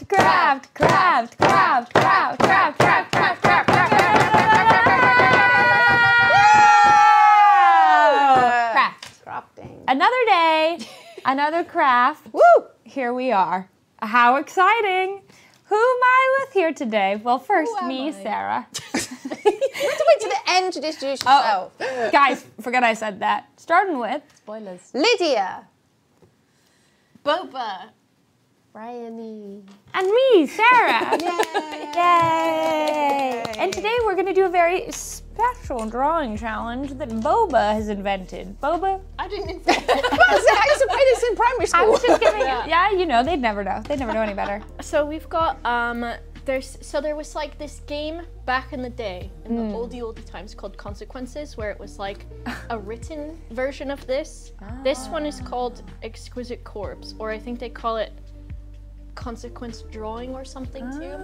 Craft, craft, craft, craft, craft, craft, craft, craft, craft, craft. Crafting. Another day, another craft. Woo! Here we are. How exciting. Who am I with here today? Well, first, me, Sarah. You have to wait to the end to introduce yourself. Guys, forget I said that. Starting with... Spoilers. Lydia. Boba. Bryony. And me, Sarah. Yay! Yay! And today we're going to do a very special drawing challenge that Boba has invented. Boba? I didn't invent it. I used to play this in primary school. I was just giving it. Yeah, you know, they'd never know. They'd never know any better. So we've got there was like this game back in the day, in the oldie times, called Consequences, where it was like a written version of this. This one is called Exquisite Corpse, or I think they call it Consequence Drawing or something too.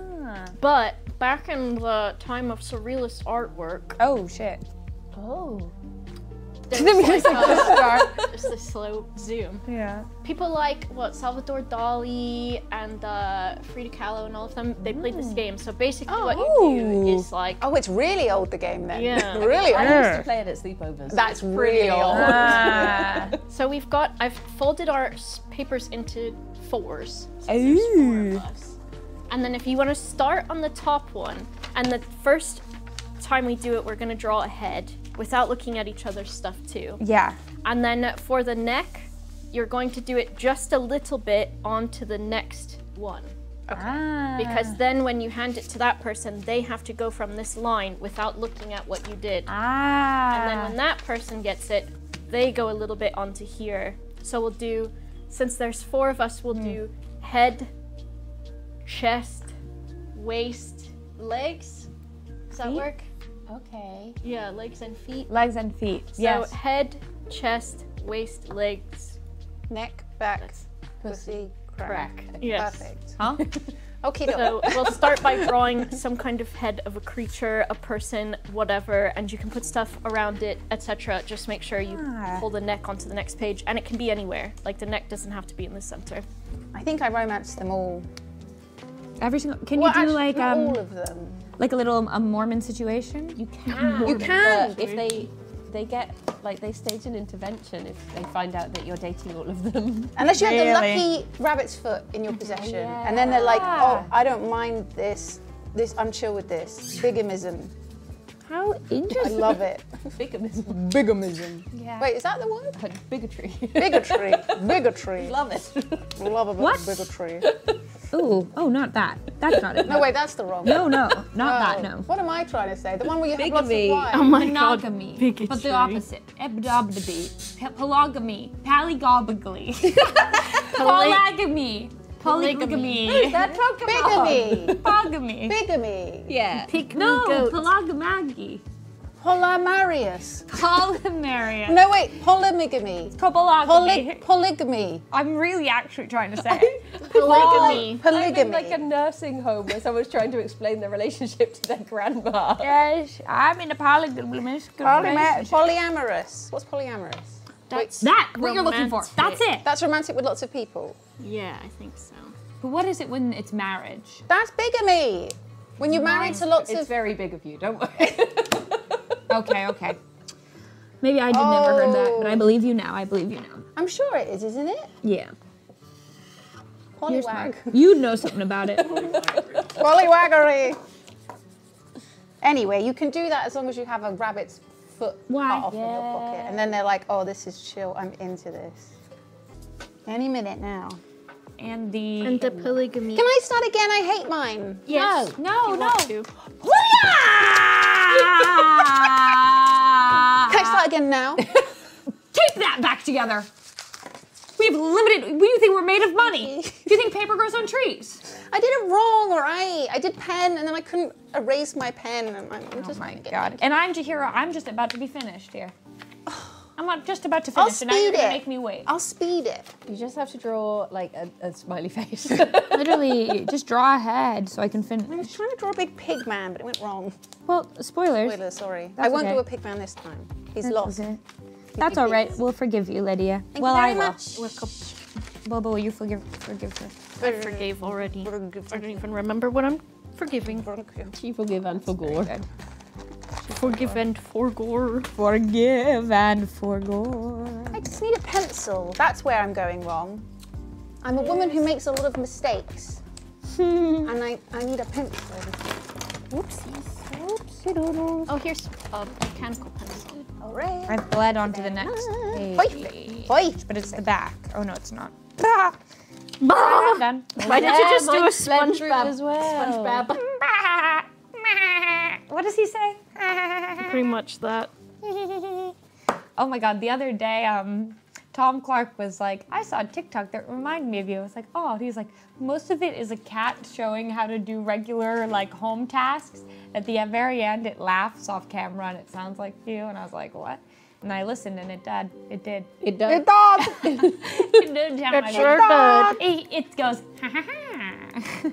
But back in the time of surrealist artwork, Oh, shit. Oh. there was like just a slow zoom. Yeah. People like Salvador Dali and Frida Kahlo and all of them, they played this game. So basically what you do is like, Oh, it's really old, the game then. Yeah. Really old. I used to play it at sleepovers. That's really old. so I've folded our papers into fours. So there's 4 of us. And then if you want to start on the top one, and the first time we do it, we're going to draw a head without looking at each other's stuff too. Yeah. And then for the neck, you're going to do it just a little bit onto the next one. Because then when you hand it to that person, they have to go from this line without looking at what you did. And then when that person gets it, they go a little bit onto here. So we'll do, since there's 4 of us, we'll do head, chest, waist, legs. Does that work? Okay. Yeah, legs and feet. Legs and feet. So Yes. head, chest, waist, legs. Neck, back, pussy, crack. Yes. Perfect. Huh? Okay, So we'll start by drawing some kind of head of a creature, a person, whatever, and you can put stuff around it, etc. Just make sure you pull the neck onto the next page, and it can be anywhere. Like the neck doesn't have to be in the center. I think I romanced them all. Every single. Can Well, you do actually, like not all of them. like a little Mormon situation? You can. You can. But if they get, like, they stage an intervention if they find out that you're dating all of them. Unless you have the Really? lucky rabbit's foot in your possession. And then they're like, oh, I don't mind this. I'm chill with this. Bigamism. How I interesting. love it. Bigamism. Bigamism. Yeah. Wait, is that the word? Bigotry. Bigotry. Bigotry. Love it. Love a bit What? of bigotry. Ooh. Oh, not that. That's not it. No, wait, that's the wrong No, one. no, not that. Oh, No. What am I trying to say? The one where you have lots of Bigamy. wives. Oh my Monogamy, God. but the opposite. Ebdobdeby, polygamy, pallygobaly, polygamy, polygamy. That talk about? Bigamy. Polygamy. Bigamy. Yeah. No, goat. polygamagi. Polymarius. Polymarius. No, wait, polymigamy. Polygamy. Polygamy. I'm really actually trying to say it. Polygamy. Polygamy. I'm in like a nursing home where someone's trying to explain their relationship to their grandma. Yes, I'm in a polygamous relationship. Polyamorous. What's polyamorous? That's That, what you're looking for. romantic. That's it. That's romantic with lots of people. Yeah, I think so. But what is it when it's marriage? That's bigamy. When you're married to lots It's of... very big of you, don't worry. Okay. Maybe I did never heard that, but I believe you now. I believe you now. I'm sure it is, isn't it? Yeah. You're smart. Polywag. You'd know something about it. Polywaggery. Anyway, you can do that as long as you have a rabbit's foot Why? cut off in your pocket. And then they're like, oh, this is chill. I'm into this. Any minute now. And the... And the polygamy. Can I start again? I hate mine. Yes. No, no. Can I start again now? Keep that back together. We have limited... What do you think we're made of money? Do you think paper grows on trees? I did it wrong, all right. I did pen, and then I couldn't erase my pen. And I'm Oh just my God. And I'm Jahira. I'm just about to be finished here. I'm not just about to I'll finish, and now you're speed gonna it. make me wait. I'll speed it. You just have to draw like a smiley face. Literally, just draw ahead so I can I was finish. trying to draw a big pig man, but it went wrong. Well, spoilers. Spoiler, sorry. That's I won't okay. do a pig man this time. He's lost. Okay. That's all right. We'll forgive you, Lydia. Thank well, you I very will. much. Boba, will you forgive her? I forgave already. I don't even remember what I'm forgiving. She forgive and forgore. Good. Forgive and forgore. Forgive and forgore. I just need a pencil. That's where I'm going wrong. I'm a woman who makes a lot of mistakes. And I need a pencil. Whoopsies. Whoopsie-doodles. Oh, here's a mechanical pencil. Alright. I've bled onto the next page. Hoi. But it's the back. Oh no, it's not. I'm done. Why did you just do a mine's bled through SpongeBob? as well. SpongeBob. What does he say? Pretty much that. Oh my god, the other day, Tom Clark was like, I saw a TikTok that reminded me of you. I was like, oh, and he's like, most of it is a cat showing how to do regular like home tasks. At the very end, it laughs off camera and it sounds like you. And I was like, what? And I listened and it did. It did. It does. It did. It sure did. It goes, ha ha ha.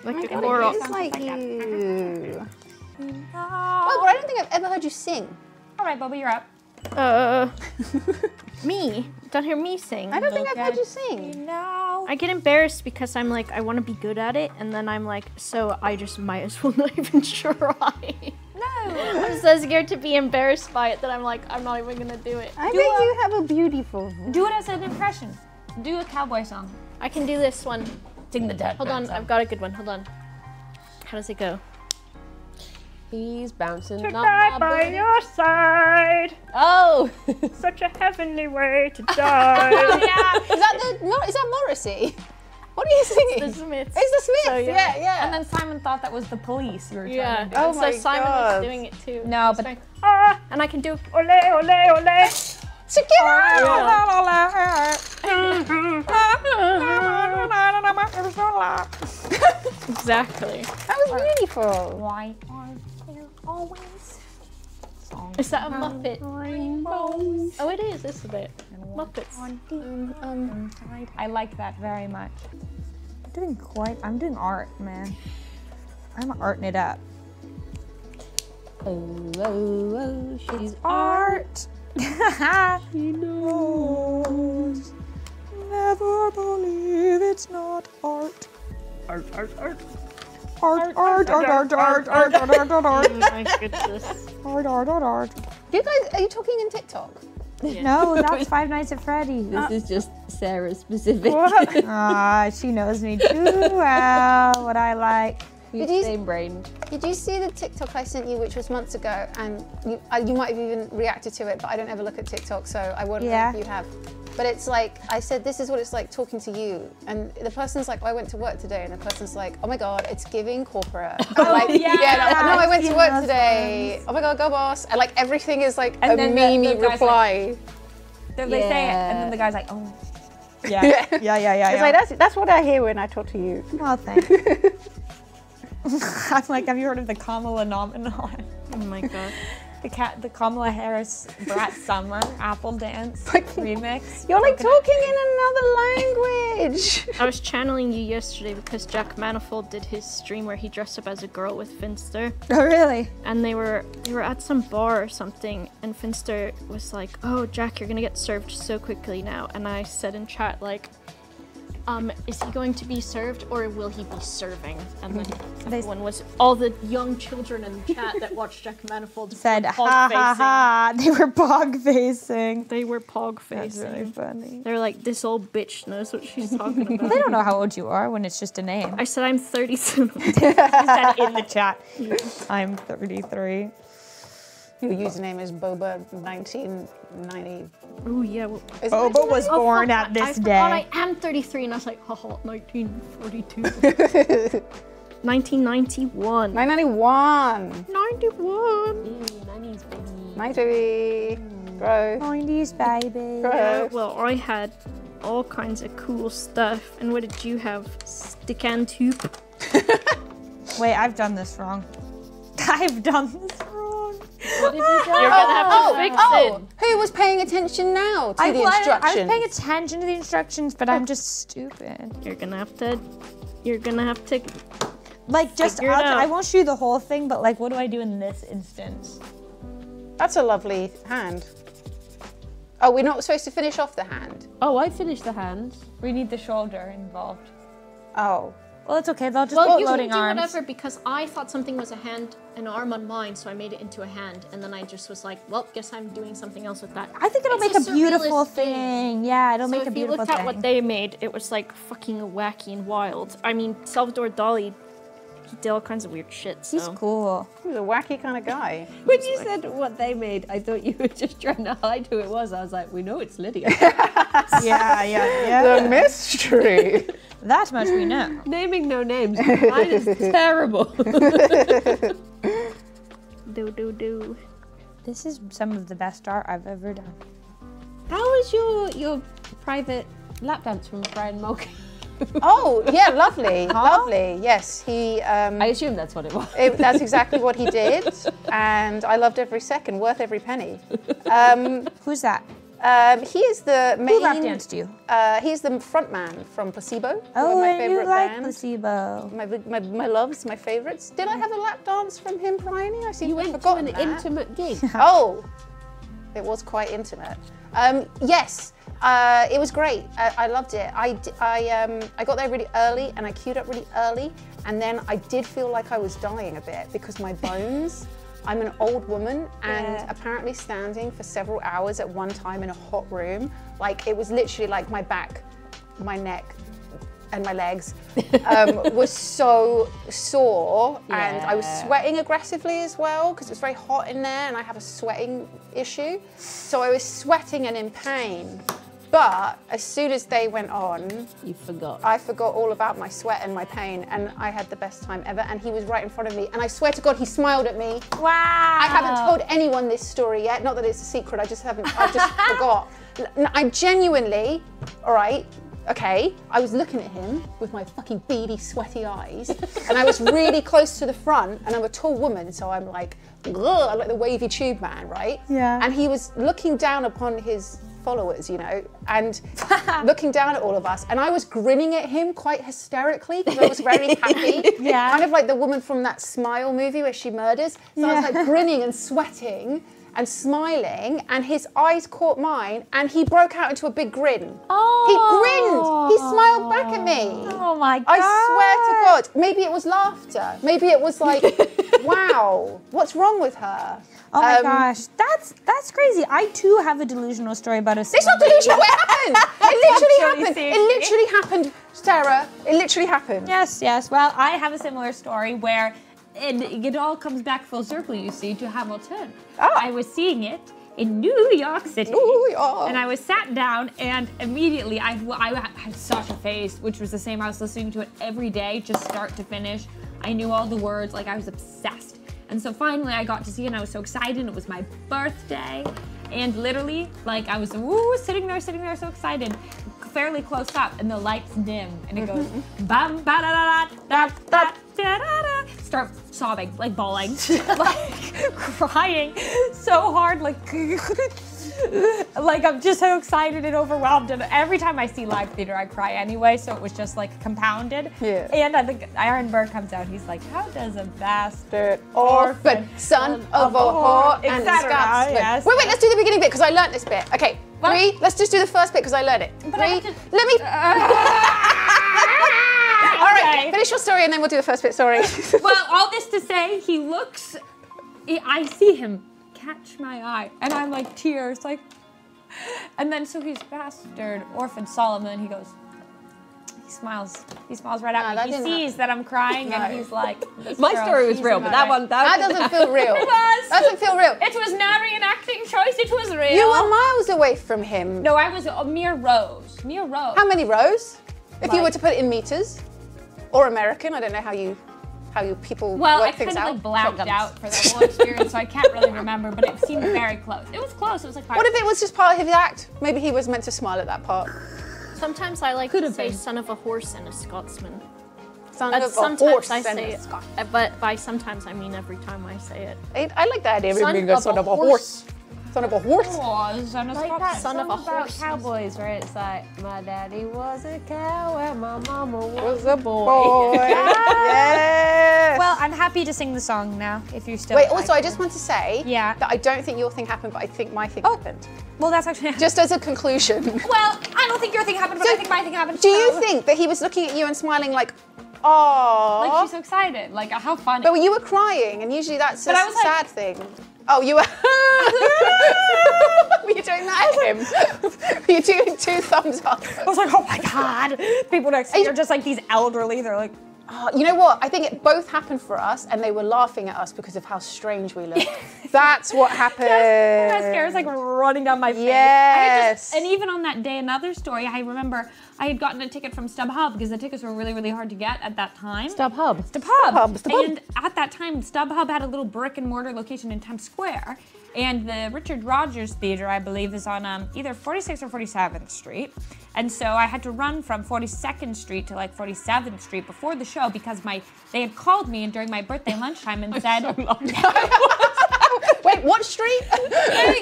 Like a God, Clorox. it is like you. Well, but I don't think I've ever heard you sing. All right, Boba, you're up. Me? Don't hear me sing. I don't think I've heard you sing. No. I get embarrassed because I'm like, I want to be good at it, and then I'm like, so I just might as well not even try. No. I'm so scared to be embarrassed by it that I'm like, I'm not even gonna do it. I think you have a beautiful voice. Do it as an impression. Do a cowboy song. I can do this one. Sing the dead. Hold on, I've got a good one. Hold on. How does it go? He's bouncing To on die my by booty. your side. Oh! Such a heavenly way to die. Yeah. Is that Morrissey? What are you singing? The Smiths. It's the Smiths. So, yeah. And then Simon thought that was the police you were trying Yeah. to do. Oh and my so Simon God. was doing it too. No, He's but- going, ah, and I can do ole ole ole. Exactly. That was beautiful. Why are there always songs? Is that a Muppet? Rainbows. Oh, it is. It's a bit. Muppets. I like that very much. I'm doing art, man. I'm arting it up. Oh, she's Art. She knows. Never believe it's not art. Art. Art, art, art, art, art, art, art, art, art, Oh my goodness. art. You guys, are you talking in TikTok? No, that's Five Nights at Freddy's. This is just Sarah specific. She knows me too well, what I like. Did you- Same brain. Did you see the TikTok I sent you, which was months ago, and you might have even reacted to it, but I don't ever look at TikTok, so I won't know if you have. But it's like, I said, this is what it's like talking to you. And the person's like, I went to work today, and the person's like, oh my God, it's giving corporate. Oh, like, yeah. no, I went to work Those today. Oh my God, go boss. And like everything is like And a then meme the guy's reply. They say it, and then the guy's like, oh. Yeah. It's like, that's what I hear when I talk to you. Well, thanks. I'm like, have you heard of the Kamala phenomenon? Oh my god. The Kamala Harris Brat Summer Apple Dance remix. You're like talking in another language. I was channeling you yesterday because Jack Manifold did his stream where he dressed up as a girl with Finster. Oh, really? And they were at some bar or something, and Finster was like, oh, Jack, you're gonna get served so quickly now. And I said in chat, like, is he going to be served or will he be serving? And then everyone was, all the young children in the chat that watched Jack Manifold Said, ha ha ha. They were pog facing. They were pog That's facing. really funny. They're like, this old bitch knows what she's talking about. They don't know how old you are when it's just a name. I said I'm 37. I said in the chat. I'm 33. Your username is Boba1990. Oh yeah. Well, Boba was born fuck, at this I day. forgot I am 33, and I was like, haha, 1942. 1991. 991. 91. 90s baby. 90. Grow. 90s, baby. Grow. Well, I had all kinds of cool stuff. And what did you have? Stick and tube. Wait, I've done this wrong. I've done this wrong. What did you do? You're gonna have to fix it. Who was paying attention now to the I instructions? was paying attention to the instructions, but I'm just stupid. You're gonna have to. Like, just, Figure it out. I won't show you the whole thing, but like, what do I do in this instance? That's a lovely hand. Oh, we're not supposed to finish off the hand. Oh, I finished the hands. We need the shoulder involved. Oh. Well, it's okay. They'll just Well, put you floating can do arms. whatever because I thought something was a hand, an arm on mine, so I made it into a hand, and then I just was like, well, guess I'm doing something else with that. I think it'll make It's a beautiful surrealist thing. thing. Yeah, it'll make a So if you beautiful looked thing. at what they made, it was like fucking wacky and wild. I mean, Salvador Dali, he did all kinds of weird shit. So. He's cool. He was a wacky kind of guy. When you said what they made, I thought you were just trying to hide who it was. I was like, we know it's Lydia. Yeah. The mystery. That much we know. Naming no names. Mine is terrible. Do. This is some of the best art I've ever done. How was your private lap dance from Brian Mulcahy? Oh, yeah, lovely. Lovely. Yes, he... I assume that's what it was. that's exactly what he did. And I loved every second, worth every penny. Who's that? He is the main... Who lap danced you? He's the front man from Placebo. Oh, my and you favourite like band. Placebo. My loves, my favourites. Did I have a lap dance from him, Bryony? I seem You to have went to forgotten an that. intimate gig. Oh, it was quite intimate. Yes, it was great. I loved it. I got there really early and I queued up really early, and then I did feel like I was dying a bit because my bones. I'm an old woman, and apparently standing for several hours at one time in a hot room, like it was literally like my back, my neck, and my legs was so sore, and I was sweating aggressively as well because it was very hot in there and I have a sweating issue. So I was sweating and in pain. But as soon as they went on, You forgot. I forgot all about my sweat and my pain, and I had the best time ever, and he was right in front of me, and I swear to God, he smiled at me. Wow. I haven't told anyone this story yet, not that it's a secret, I just forgot. I genuinely, all right, okay, I was looking at him with my fucking beady, sweaty eyes, and I was really close to the front, and I'm a tall woman, so I'm like, ugh, I'm like the wavy tube man, right? Yeah. And he was looking down upon his followers, you know, and looking down at all of us, and I was grinning at him quite hysterically because I was very happy. Yeah. Kind of like the woman from that Smile movie where she murders. So I was like grinning and sweating and smiling, and his eyes caught mine, and he broke out into a big grin. Oh. He grinned. He smiled back at me. Oh my God. I swear to God. Maybe it was laughter. Maybe it was like, wow, what's wrong with her? Oh my gosh, that's crazy. I too have a delusional story about a. It's not delusional. It happened. It literally happened. seriously. It literally happened, Sarah. It literally happened. Yes, yes. Well, I have a similar story where it all comes back full circle, you see, to Hamilton. Oh. I was seeing it in New York City. New York. And I was sat down, and immediately I had such a face, which was the same. I was listening to it every day, just start to finish. I knew all the words, like I was obsessed. And so finally I got to see it, and I was so excited. It was my birthday. And literally, like I was sitting there so excited, fairly close up, and the lights dim, and it goes bam ba da da da da da da. Start sobbing, like bawling, like crying so hard, like I'm just so excited and overwhelmed. And every time I see live theater, I cry anyway, so it was just like compounded. Yeah. And I think Aaron Burr comes out. He's like, "How does a bastard orphan, son of a whore, and a etc." Scotsman. Yes. Wait, let's do the beginning bit because I learnt this bit. Okay, What? 3. Let's just do the first bit because I learned it. But I 3. have to- Let me. All right, Okay. finish your story and then we'll do the first bit. Sorry. Well, all this to say, he looks. I see him catch my eye, and I'm like tears, like. And then so he's bastard orphan Solomon. He goes. He smiles right No, at that me. He didn't sees that I'm crying, No. and he's like. This My girl, story was she's real, in but my that way. one, That doesn't feel real. It was. Doesn't feel real. It was not a reenacting choice. It was real. You were miles away from him. No, I was a mere rows. Mere rows. How many rows? If you Like- were to put it in meters, or American, I don't know how you people Well, I work things kind of out. like blacked Shotguns. out for that whole experience, so I can't really remember, but it seemed very close. It was close. It was like. What if it was just part of his act? Maybe he was meant to smile at that part. Sometimes I like Could to have say been. son of a horse and a Scotsman. Son of a Sometimes horse I and say a it, Scot. but by sometimes I mean every time I say it. I like the idea of him Son being a of son a of a horse. Son of a horse. Was and a Like Scotsman. that Son of song a about horse. cowboys where it's like, my daddy was a cow and my mama was Was a boy. Yeah. Well, I'm happy to sing the song now, if you still Wait, also, I just want to say that I don't think your thing happened, but I think my thing happened. Well, that's actually... Just as a conclusion. Well, I don't think your thing happened, but I think my thing happened. Do you think that he was looking at you and smiling like, oh? Like, she's so excited. Like, how funny. But you were crying, and usually that's a sad thing. Oh, you were... Were you doing that at him? Were you doing 2 thumbs up? I was like, oh my God. People next to me are just like these elderly. They're like... Oh, you know what? I think it both happened for us, and they were laughing at us because of how strange we look. That's what happened. Mascara's like running down my face. Yes. And even on that day, another story, I remember I had gotten a ticket from StubHub because the tickets were really, really hard to get at that time. StubHub. And at that time, StubHub had a little brick and mortar location in Times Square. And the Richard Rogers Theater, I believe, is on either 46th or 47th Street. And so I had to run from 42nd Street to like 47th Street before the show because they had called me during my birthday lunchtime and said... Wait, what street? I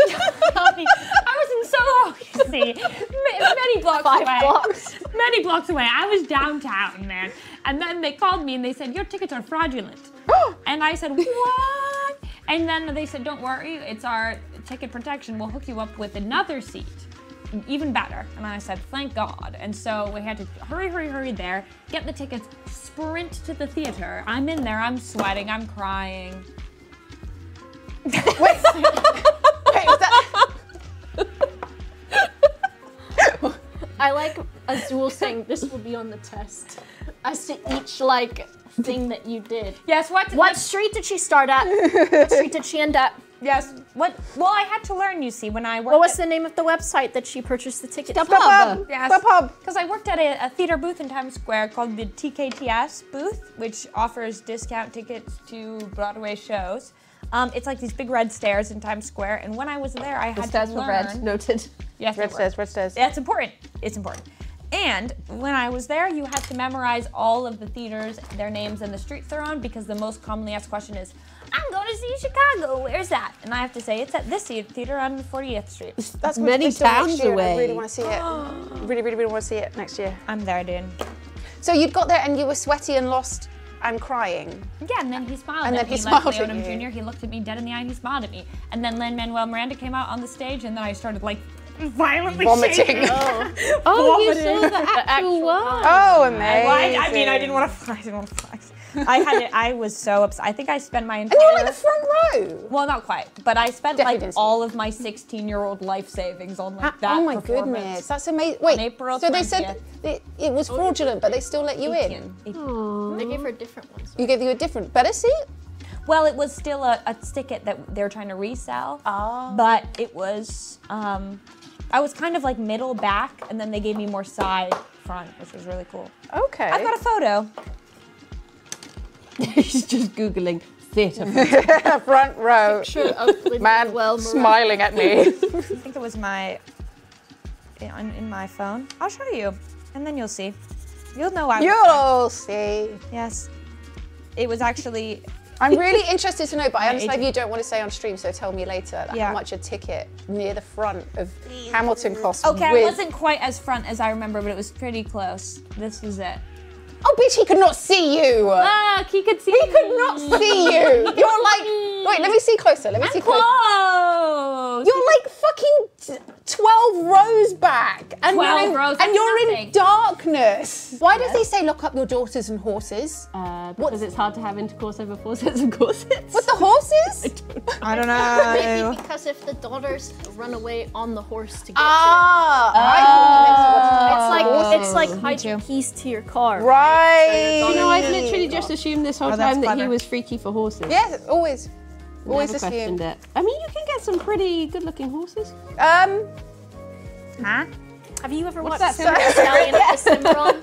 was in Soho, many blocks away. Many blocks away. I was downtown, man. And then they called me and they said, your tickets are fraudulent. And I said, what? And then they said, don't worry, it's our ticket protection. We'll hook you up with another seat, even better. And I said, thank God. And so we had to hurry there, get the tickets, sprint to the theater. I'm in there, I'm sweating, I'm crying. Wait, was that... I like Azul saying this will be on the test. As to each like thing that you did. Yes, what street did she start at? What street did she end at? Yes, well, I had to learn, you see, when I worked What was the name of the website that she purchased the ticket? StubHub. Yes, because I worked at a theater booth in Times Square called the TKTS booth, which offers discount tickets to Broadway shows. It's like these big red stairs in Times Square, and when I was there, I had to learn. The stairs were red, noted. Yes, red stairs. That's important. It's important. And when I was there, you had to memorize all of the theaters, their names, and the streets they're on, because the most commonly asked question is, I'm going to see Chicago, where's that? And I have to say, it's at this theater on 40th Street. That's many towns away. I really want to see it. really want to see it next year. I'm there, dude. So you'd got there and you were sweaty and lost and crying. Yeah, and then he smiled and at then me. He smiled like at Leonard you. Jr., he looked at me dead in the eye and he smiled at me. And then Lin-Manuel Miranda came out on the stage, and then I started like violently vomiting. shaking. You saw the actual one. Oh, amazing. I mean, I didn't want to flex. I was so upset. I think I spent my entire... And you were like the front row. Well, not quite, but I spent Definitely like all of my 16-year-old life savings on like that. Oh my performance. goodness, that's amazing. Wait, On April so 20th. they said it was fraudulent, but they still let you in? They gave her a different one. You gave you a different, better seat? Well, it was still a ticket that they're trying to resell. Oh. But it was, I was kind of like middle back, and then they gave me more side front, which was really cool. Okay. I've got a photo. She's just Googling theatre. Front row. Man smiling at me. I think it was in my phone. I'll show you, and then you'll see. You'll know why. You'll see. Yes. It was actually... I'm really interested to know, but I understand if you don't want to say on stream, so tell me later how much a ticket near the front of Hamilton costs. Okay, it wasn't quite as front as I remember, but it was pretty close. This was it. Oh, bitch, he could not see you. Look, he could see He could not see you. You're like, wait, let me see closer. Let me see closer. Close. You're like fucking 12 rows back. And 12 rows, and you're nothing. in darkness. Why does he say lock up your daughters and horses? Because it's hard to have intercourse over 4 sets of corsets. With the horses? I don't know. Maybe because if the daughters run away on the horse to get it's like hiding keys to your car. Right. You know, I've literally just assumed this whole time that he was freaky for horses. Yes, always. Always Never questioned assumed. it. I mean, you can get some pretty good-looking horses. Huh? Have you ever watched that? Spirit Stallion of the Cimarron?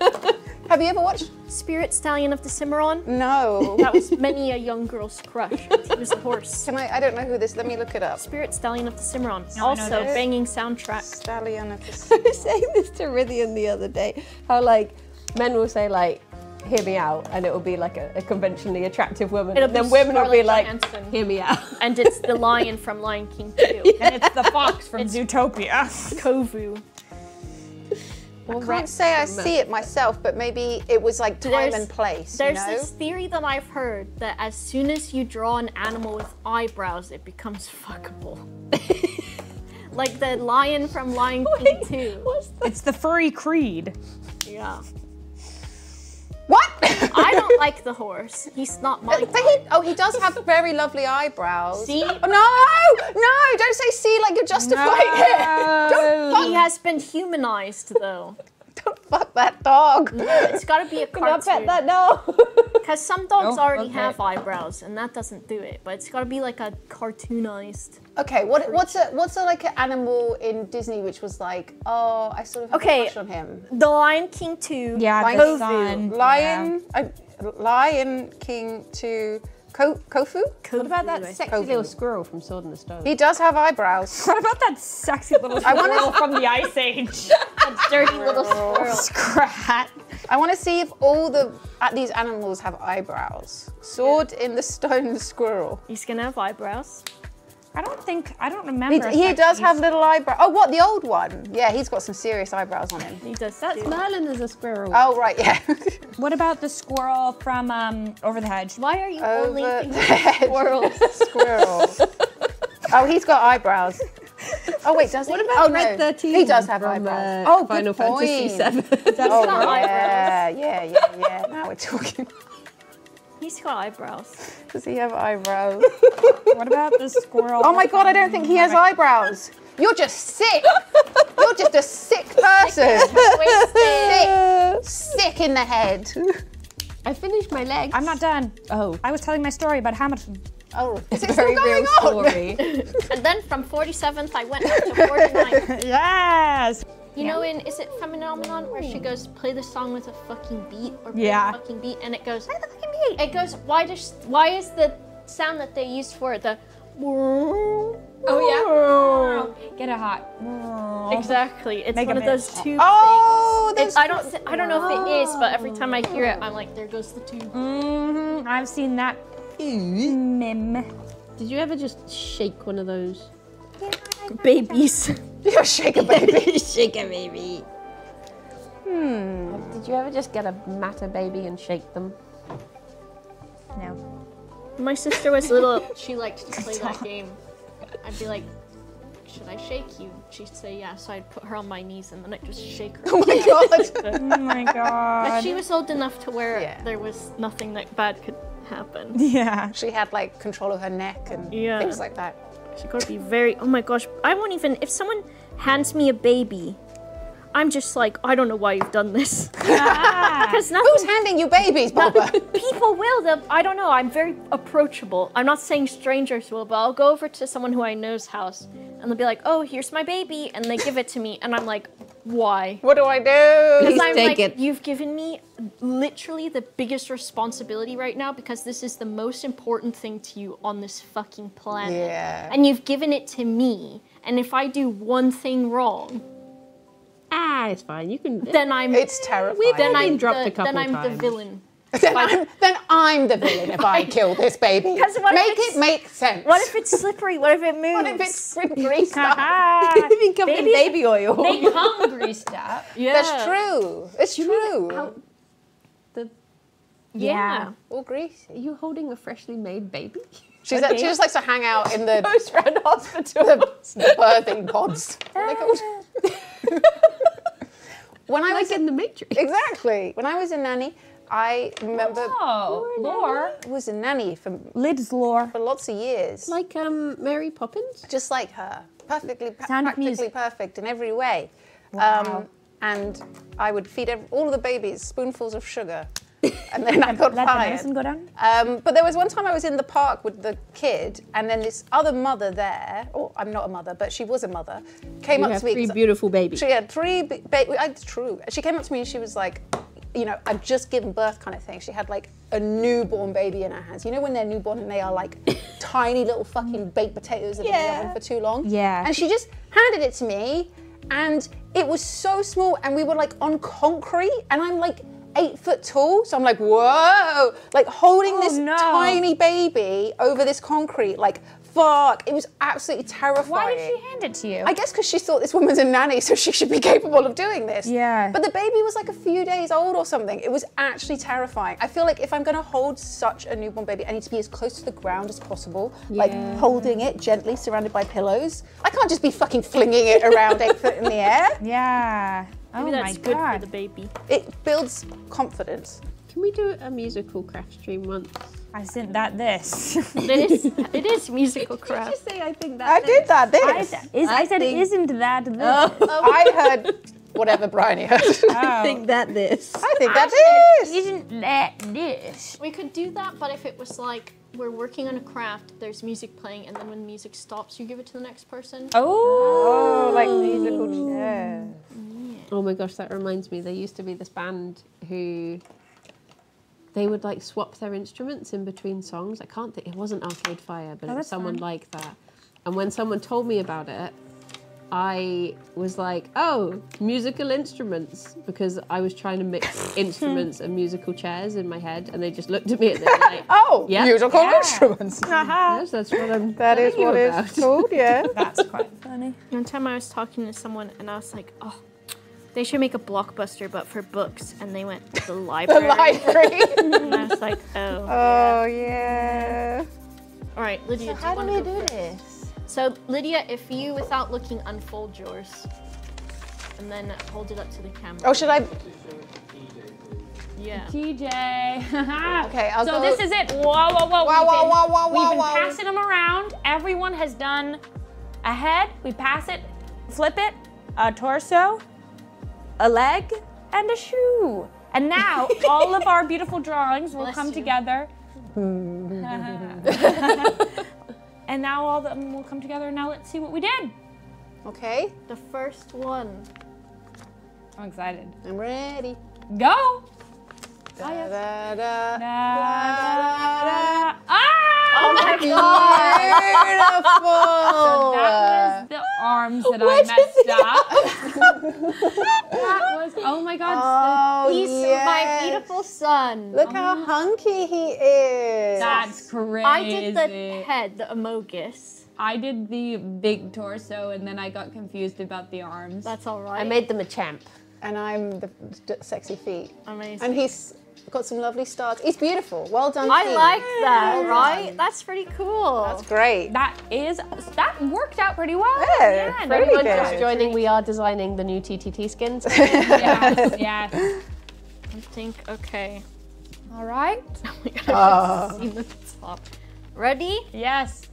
Have you ever watched? Spirit Stallion of the Cimarron? No. That was many a young girl's crush. He was a horse. Can I don't know who this, let me look it up. Spirit Stallion of the Cimarron. No, I know Also, this. banging soundtrack. Stallion of I was saying this to Rithian the other day, how like men will say like, hear me out, and it will be like a conventionally attractive woman. It'll And then be women will be Scarlett like, Johansson. hear me out. And it's the lion from Lion King 2. And it's the fox from Zootopia. Kovu. can't say I see it myself, but maybe it was like time and place. There's this theory that I've heard that as soon as you draw an animal with eyebrows, it becomes fuckable. Like the lion from Lion King 2. It's the furry creed. Yeah. What? I don't like the horse. He's not my type. He does have very lovely eyebrows. See? Oh, no, don't say see like you're justifying it. Don't fuck, He has been humanized though. don't fuck that dog. No, it's gotta be a cartoon. I bet that no. Because some dogs Oh, already okay. have eyebrows, and that doesn't do it. But it's gotta be like a cartoonized. Okay, what's a like an animal in Disney which was like, oh, I sort of have a crush on him. The Lion King 2. Yeah, Lion the King. sun. Lion King to Kofu? What about that Kofu, sexy little squirrel from Sword in the Stone? He does have eyebrows. What about that sexy little squirrel from the Ice Age? That dirty little squirrel. Scrat. I want to see if all these animals have eyebrows. Sword in the Stone squirrel. He's gonna have eyebrows. I don't remember. He does have little eyebrows. Oh, what, the old one? Yeah, he's got some serious eyebrows on him. He does. That's Merlin as a squirrel. Oh, right, yeah. What about the squirrel from Over the Hedge? Why are you Over only the thinking hedge. squirrels? Squirrel. Oh, he's got eyebrows. Oh, wait, does he? What about oh, Red no. 13? He does have from, eyebrows. Oh, Final good point. Fantasy 7. Oh, got eyebrows. yeah. Now we're talking. He's got eyebrows. Does he have eyebrows? What about the squirrel? Oh my God, I don't think he has eyebrows. You're just sick. You're just a sick person. Sick in the head. I finished my legs. I'm not done. Oh. I was telling my story about Hamilton. Oh, is it Very still going real on? story. And then from 47th, I went up to 49th. Yes. You know, is it Phenomenon where she goes, play the song with a fucking beat or play Yeah. a fucking beat, and it goes, play the fucking beat. It goes, why is the sound that they used for it the Oh yeah. Get it hot. exactly? It's Make one a of those mix. tube Oh, things. those I don't know if it is, but every time I hear it, I'm like, there goes the tube. Mm-hmm. I've seen that meme. Did you ever just shake one of those? Babies. You're shake a baby. Shake a baby. Did you ever just get a matter baby and shake them? No. My sister was little. She liked to play that game. I'd be like, should I shake you? She'd say yeah, so I'd put her on my knees and then I'd just shake her. Oh my God. Oh my god. But she was old enough to where Yeah. there was nothing that bad could happen. Yeah. She had like control of her neck and Yeah. things like that. She gotta be very, oh my gosh, I won't even, if someone hands me a baby, I'm just like, I don't know why you've done this. Because nothing, Who's handing you babies, Boba? people will, I don't know, I'm very approachable. I'm not saying strangers will, but I'll go over to someone who I know's house and they'll be like, oh, here's my baby, and they give it to me, and I'm like, why? What do I do? Because I'm take like, it. you've given me literally the biggest responsibility right now because this is the most important thing to you on this fucking planet. Yeah. And you've given it to me. And if I do one thing wrong, It's fine. You can. then I'm It's terrifying. then I'm dropped the, a couple then I'm the times. villain. then I'm the villain if I kill this baby. 'Cause what if Make it's- it make sense. What if it's slippery? What if it moves? What if it's greased up? You've been covered in Babies- baby oil. They come greased up. Yeah. That's true. It's true. Yeah. All greasy. Are you holding a freshly made baby? She just likes to hang out in the Goes around hospital. the birthing pods. What are they called? When I was Like in the Matrix. exactly when I was a nanny, I remember Oh, lore. I was a nanny for Lid's lore. lots of years. Like Mary Poppins. Just like her, perfectly, Sound of practically Music. perfect in every way. Wow. And I would feed all of the babies spoonfuls of sugar, and then I got Let the fired. medicine go down. But there was one time I was in the park with the kid, and then this other mother there, or I'm not a mother, but she was a mother, came You up have to me. 3 'cause beautiful babies. She had 3 babies. It's true. She came up to me and she was like, you know, I've just given birth kind of thing. She had like a newborn baby in her hands. You know when they're newborn and they are like tiny little fucking baked potatoes that have been in the oven for too long? Yeah. And she just handed it to me and it was so small and we were like on concrete and I'm like 8 foot tall. So I'm like, whoa, like holding this no. tiny baby over this concrete, like fuck. It was absolutely terrifying. Why did she hand it to you? I guess because she thought this woman's a nanny, so she should be capable of doing this. Yeah. But the baby was like a few days old or something. It was actually terrifying. I feel like if I'm gonna hold such a newborn baby, I need to be as close to the ground as possible. Like holding it gently, surrounded by pillows. I can't just be fucking flinging it around 8 foot in the air. Yeah. Maybe that's good for the baby. It builds confidence. Can we do a musical craft stream once? I sent that this. It is musical craft. Just say I think that. I did that this. I said, isn't that this? I heard whatever Bryony heard. I think that this. I think that is. Isn't that this? We could do that, but if it was like we're working on a craft, there's music playing, and then when the music stops, you give it to the next person. Oh, like musical chairs. Oh my gosh, that reminds me. There used to be this band who they would like swap their instruments in between songs. I can't think. It wasn't Arcade Fire, but it was someone like that. And when someone told me about it, I was like, oh, musical instruments, because I was trying to mix instruments and musical chairs in my head, and they just looked at me and they were like, oh, yeah. musical instruments. yes, that's what I'm That is telling what you it's about. called, yeah. that's quite funny. One time I was talking to someone, and I was like, oh, they should make a Blockbuster, but for books, and they went to the The library. library. And I was like, oh. Oh, yeah. All right, Lydia, How do you we wanna go do first? this? So, Lydia, if you, without looking, unfold yours, and then hold it up to the camera. Oh, should I? Yeah. TJ. Okay, I'll so go. this is it. Whoa, whoa, whoa. Wow, We've been wow. passing them around. Everyone has done a head. We pass it, flip it, a torso, a leg, and a shoe. And now all of our beautiful drawings will Bless come you. together. And now all of them will come together. Now let's see what we did. Okay, The first one. I'm excited. I'm ready. Go. Da, da, da. Da, da, da. Ah! Oh my So that was the arms that I messed up. That was, oh my God. Oh, He's yes. my beautiful son. Look how hunky he is. That's crazy. I did the head, the amogus. I did the big torso and then I got confused about the arms. That's all right. I made them a champ. And I'm the sexy feet. Amazing. And he's got some lovely stars. He's beautiful. Well done. I feet. like that, Well right? done. That's pretty cool. That's great. That worked out pretty well. Yeah, Yeah, pretty Anyone good. just joining, we are designing the new TTT skins. Yes, yes. I think, okay. All right. Oh my God, I've seen the top. Ready? Yes.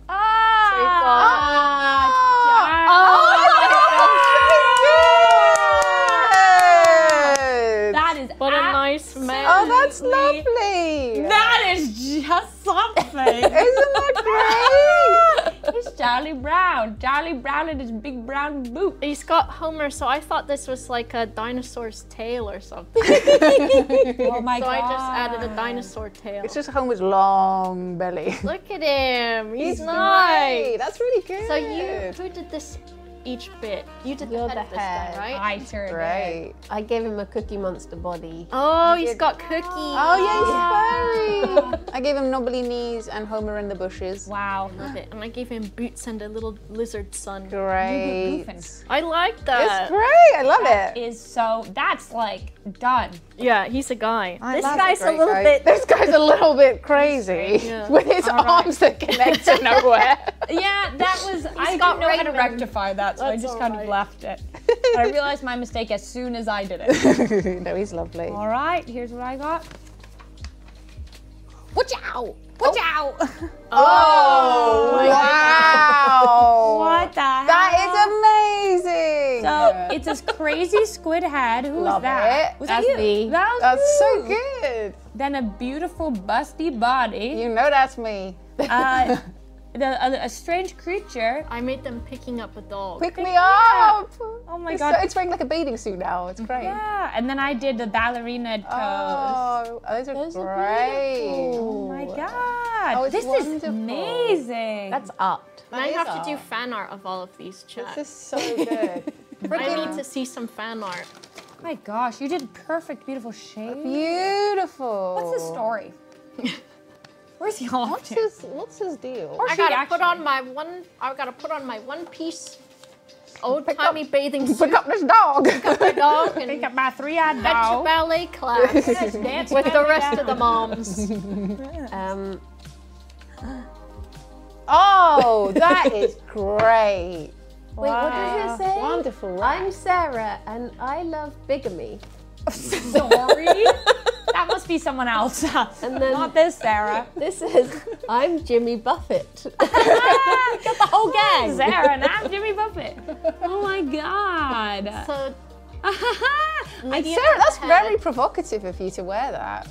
So we've got... That is What a nice man. Oh, that's lovely. That is just something. Isn't that great? It's Charlie Brown. Charlie Brown and his big brown boot. He's got Homer, so I thought this was like a dinosaur's tail or something. Oh my So God. I just added a dinosaur tail. It's just Homer's long belly. Look at him. He's Great. nice. That's really good. So who did this each bit? You did You're the head the this time, head. right? I sure did. Great. I gave him a Cookie Monster body. Oh, he's got cookies. Oh, yeah, he's furry. I gave him knobbly knees and Homer in the bushes. Wow. Love it. And I gave him boots and a little lizard son. Great. Goofing. I like It's that. great. I love it. Is so, that's like done. Yeah, he's a guy. I This love guy's a Great little guy. bit. This guy's a little bit crazy Yeah. with his arms that connect to nowhere. Yeah, that was, I got didn't know how to Raymond. rectify that, so I That's just all kind right. of left it. But I realized my mistake as soon as I did it. No, he's lovely. All right, here's what I got. Watch out! Watch out! Oh, wow. What the hell? That is amazing. So it's this crazy squid head. Who was Love that? it. Was That's that you? me. That was That's you. so good. Then a beautiful busty body. You know that's me. A strange creature. I made them picking up a dog. Pick me up. Oh my It's God. it's wearing like a bathing suit now. It's great. Yeah, and then I did the ballerina toes. Oh, those are Those are great. Oh my God. Oh, it's this is wonderful. amazing. That's art. I is have to art. do fan art of all of these chats. This is so good. I need to see some fan art. my gosh, you did perfect, beautiful shade. Beautiful. What's the story? Where's he off What's to? his deal? I gotta put on my one piece old-timey bathing suit. Pick up this dog. My dog and Pick up my 3-eyed head to dog. ballet class Dance with the ballet rest of the dog. moms. Oh, that is great. Wait, what does it say? Wonderful. I'm Sarah and I love bigamy. Sorry. That must be someone else. And then Not this Sarah. this says, I'm Jimmy Buffett. Got the whole gang. Sarah and I'm Jimmy Buffett. Oh my God. So Sarah, that's very provocative of you to wear that.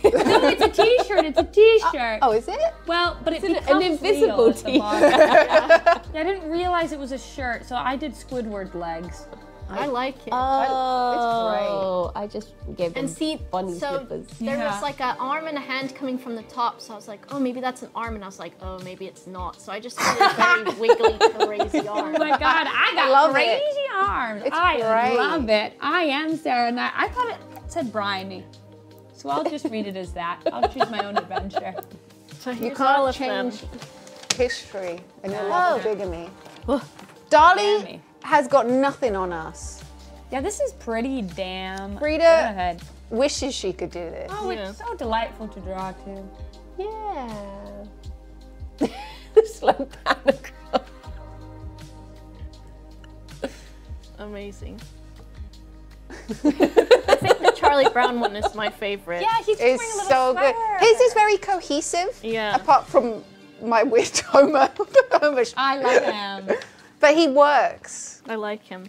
No, it's a t-shirt. It's a t-shirt. Oh, is it? Well, but it It's becomes an invisible real at the t-shirt. bottom. Yeah, I didn't realize it was a shirt, so I did Squidward legs. I like it. Oh, I just gave them And see, bunny so slippers. there Yeah. was like an arm and a hand coming from the top, so I was like, oh, maybe that's an arm, and I was like, oh, maybe it's not. So I just had a very wiggly, crazy arm. Oh my God, I got love crazy it. arms. It's I great. love it. I am Sarah, and I thought it said Bryony. So I'll just read it as that. I'll choose my own adventure. So You here's all can't of them. change history and your love of bigamy. Damn Dolly me. has got nothing on us. Yeah, this is pretty damn Frida- good. Wishes she could do this. Oh, Yeah. it's so delightful to draw too. Yeah. Slow pan across. Amazing. I think the Charlie Brown one is my favorite. Yeah, he's It's wearing a little so good. sweater. His is very cohesive. Yeah. Apart from my weird Homer. I love him. But he works. I like him.